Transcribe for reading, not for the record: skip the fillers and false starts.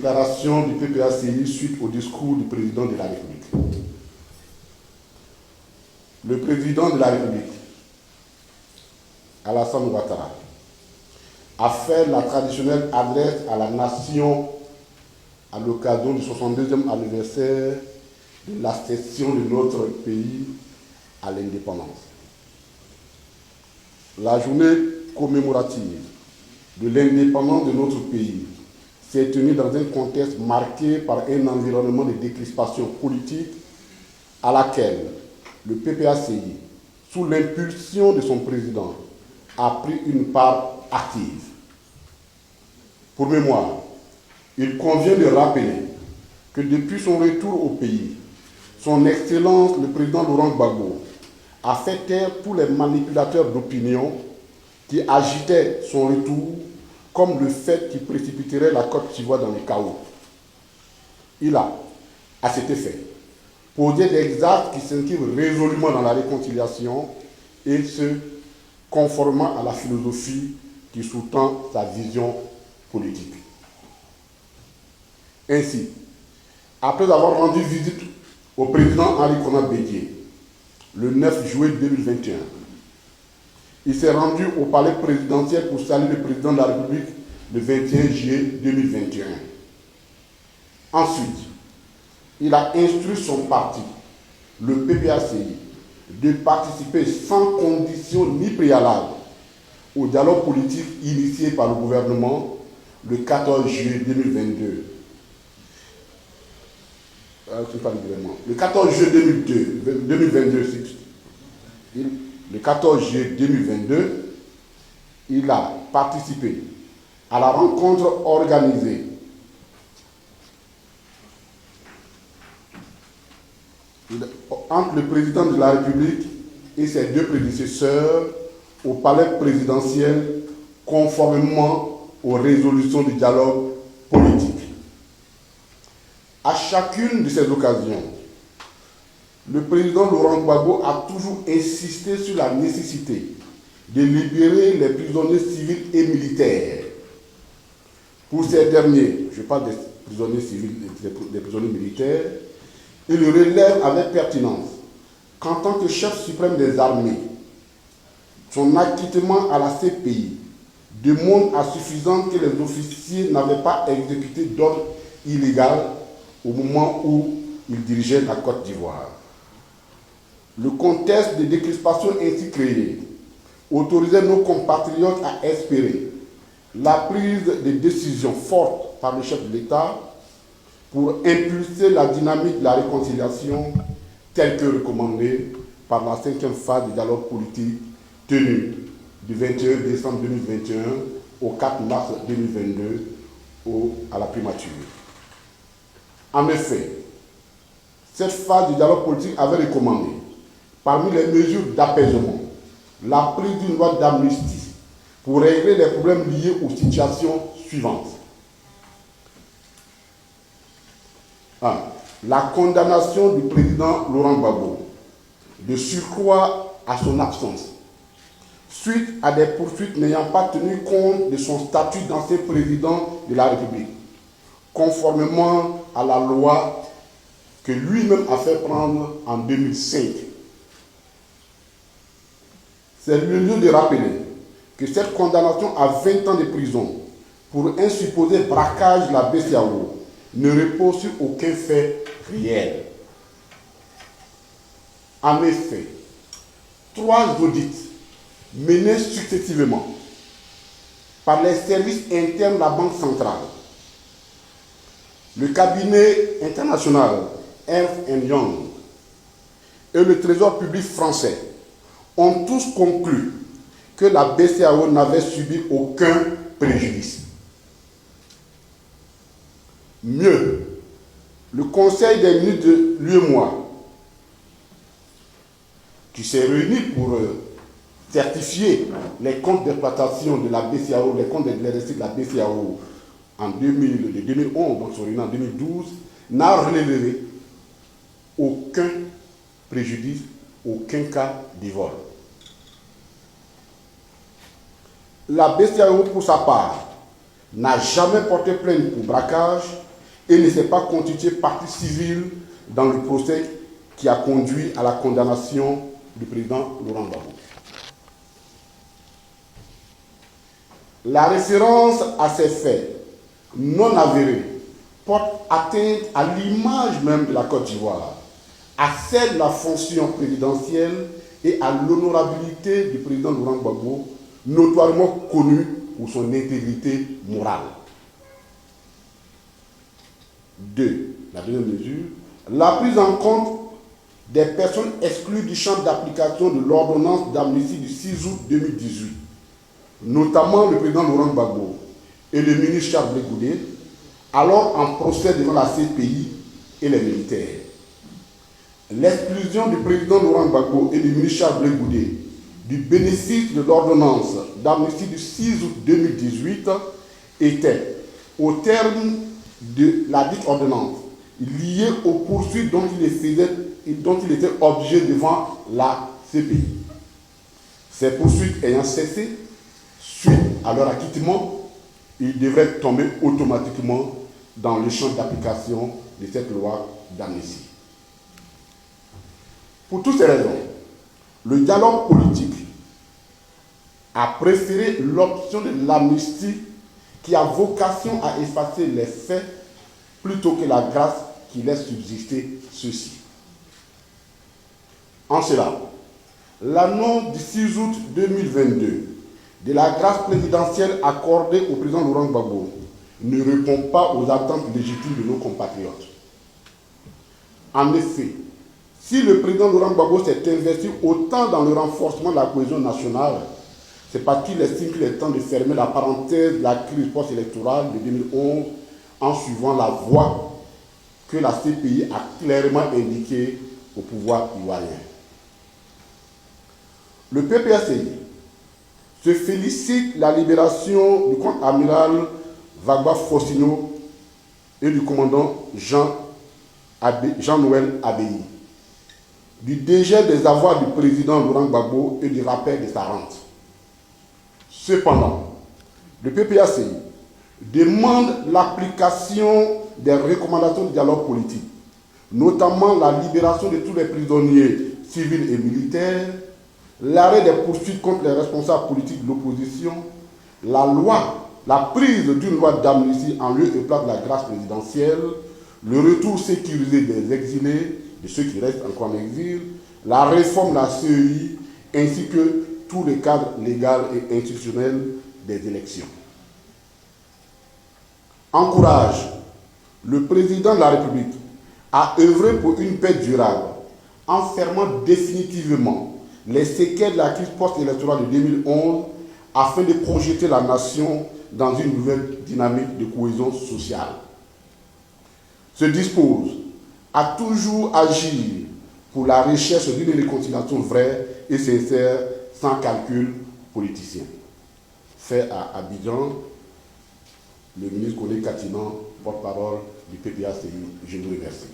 Déclaration du PPACI suite au discours du président de la République. Le président de la République, Alassane Ouattara, a fait la traditionnelle adresse à la nation à l'occasion du 62e anniversaire de l'accession de notre pays à l'indépendance. La journée commémorative de l'indépendance de notre pays s'est tenue dans un contexte marqué par un environnement de décrispation politique à laquelle le PPACI, sous l'impulsion de son président, a pris une part active. Pour mémoire, il convient de rappeler que depuis son retour au pays, son Excellence le président Laurent Gbagbo a fait taire tous les manipulateurs d'opinion qui agitaient son retour comme le fait qu'il précipiterait la Côte d'Ivoire dans le chaos. Il a, à cet effet, posé des actes qui s'inscrivent résolument dans la réconciliation et ce, conformément à la philosophie qui sous-tend sa vision politique. Ainsi, après avoir rendu visite au président Henri Konan Bédié le 9 juillet 2021, il s'est rendu au palais présidentiel pour saluer le président de la République le 21 juillet 2021. Ensuite, il a instruit son parti, le PPACI, de participer sans condition ni préalable au dialogue politique initié par le gouvernement le 14 juillet 2022. Le 14 juillet 2022, le 14 juillet 2022, il a participé à la rencontre organisée entre le président de la République et ses deux prédécesseurs au palais présidentiel conformément aux résolutions du dialogue politique. À chacune de ces occasions, le président Laurent Gbagbo a toujours insisté sur la nécessité de libérer les prisonniers civils et militaires. Pour ces derniers, je parle des prisonniers civils et des prisonniers militaires, il relève avec pertinence qu'en tant que chef suprême des armées, son acquittement à la CPI démontre à suffisance que les officiers n'avaient pas exécuté d'ordre illégal au moment où il dirigeait la Côte d'Ivoire. Le contexte de décrispation ainsi créé autorisait nos compatriotes à espérer la prise de décisions fortes par le chef de l'État pour impulser la dynamique de la réconciliation telle que recommandée par la 5e phase du dialogue politique tenue du 21 décembre 2021 au 4 mars 2022 à la primature. En effet, cette phase du dialogue politique avait recommandé, parmi les mesures d'apaisement, la prise d'une loi d'amnistie pour régler les problèmes liés aux situations suivantes. 1. La condamnation du président Laurent Gbagbo, de surcroît à son absence, suite à des poursuites n'ayant pas tenu compte de son statut d'ancien président de la République, conformément à la loi que lui-même a fait prendre en 2005. C'est le lieu de rappeler que cette condamnation à 20 ans de prison pour un supposé braquage de la BCEAO ne repose sur aucun fait réel. En effet, 3 audits menés successivement par les services internes de la Banque centrale, le cabinet international Ernst & Young et le Trésor public français ont tous conclu que la BCEAO n'avait subi aucun préjudice. Mieux, le Conseil des ministres de l'UEMOA, qui s'est réuni pour certifier les comptes d'exploitation de la BCEAO, les comptes de l'RSI de la BCEAO en 2011, donc sur en 2012, n'a relevé aucun préjudice, aucun cas de vol. La BCEAO, pour sa part, n'a jamais porté plainte pour braquage et ne s'est pas constitué partie civile dans le procès qui a conduit à la condamnation du président Laurent Gbagbo. La référence à ces faits non avérés porte atteinte à l'image même de la Côte d'Ivoire, à celle de la fonction présidentielle et à l'honorabilité du président Laurent Gbagbo, notoirement connu pour son intégrité morale. 2. La deuxième mesure, la prise en compte des personnes exclues du champ d'application de l'ordonnance d'amnistie du 6 août 2018, notamment le président Laurent Gbagbo et le ministre Charles Blé Goudé, alors en procès devant la CPI et les militaires. L'exclusion du président Laurent Gbagbo et du ministre Charles Blé Goudé du bénéfice de l'ordonnance d'amnistie du 6 août 2018 était, au terme de la dite ordonnance, lié aux poursuites dont il était obligé devant la CPI. Ces poursuites ayant cessé, suite à leur acquittement, ils devraient tomber automatiquement dans le champ d'application de cette loi d'amnistie. Pour toutes ces raisons, le dialogue politique a préféré l'option de l'amnistie qui a vocation à effacer les faits plutôt que la grâce qui laisse subsister ceux-ci. En cela, l'annonce du 6 août 2022 de la grâce présidentielle accordée au président Laurent Gbagbo ne répond pas aux attentes légitimes de nos compatriotes. En effet, si le président Laurent Gbagbo s'est investi autant dans le renforcement de la cohésion nationale, c'est parce qu'il estime qu'il est temps de fermer la parenthèse de la crise post-électorale de 2011 en suivant la voie que la CPI a clairement indiquée au pouvoir ivoirien. Le PPACI se félicite de la libération du contre-amiral Vagba Faustino et du commandant Jean-Noël Abéi, du dégel des avoirs du président Laurent Gbagbo et du rappel de sa rente. Cependant, le PPACI demande l'application des recommandations du dialogue politique, notamment la libération de tous les prisonniers civils et militaires, l'arrêt des poursuites contre les responsables politiques de l'opposition, la prise d'une loi d'amnistie en lieu et place de la grâce présidentielle, le retour sécurisé des exilés, de ceux qui restent encore en exil, la réforme de la CEI, ainsi que tous les cadres légaux et institutionnels des élections. Encourage le président de la République à œuvrer pour une paix durable en fermant définitivement les séquelles de la crise post-électorale de 2011 afin de projeter la nation dans une nouvelle dynamique de cohésion sociale. Se dispose à toujours agir pour la recherche d'une réconciliation vraie et sincère sans calcul politicien. Fait à Abidjan, le ministre Colé Katinan, porte-parole du PPACI. Je vous remercie.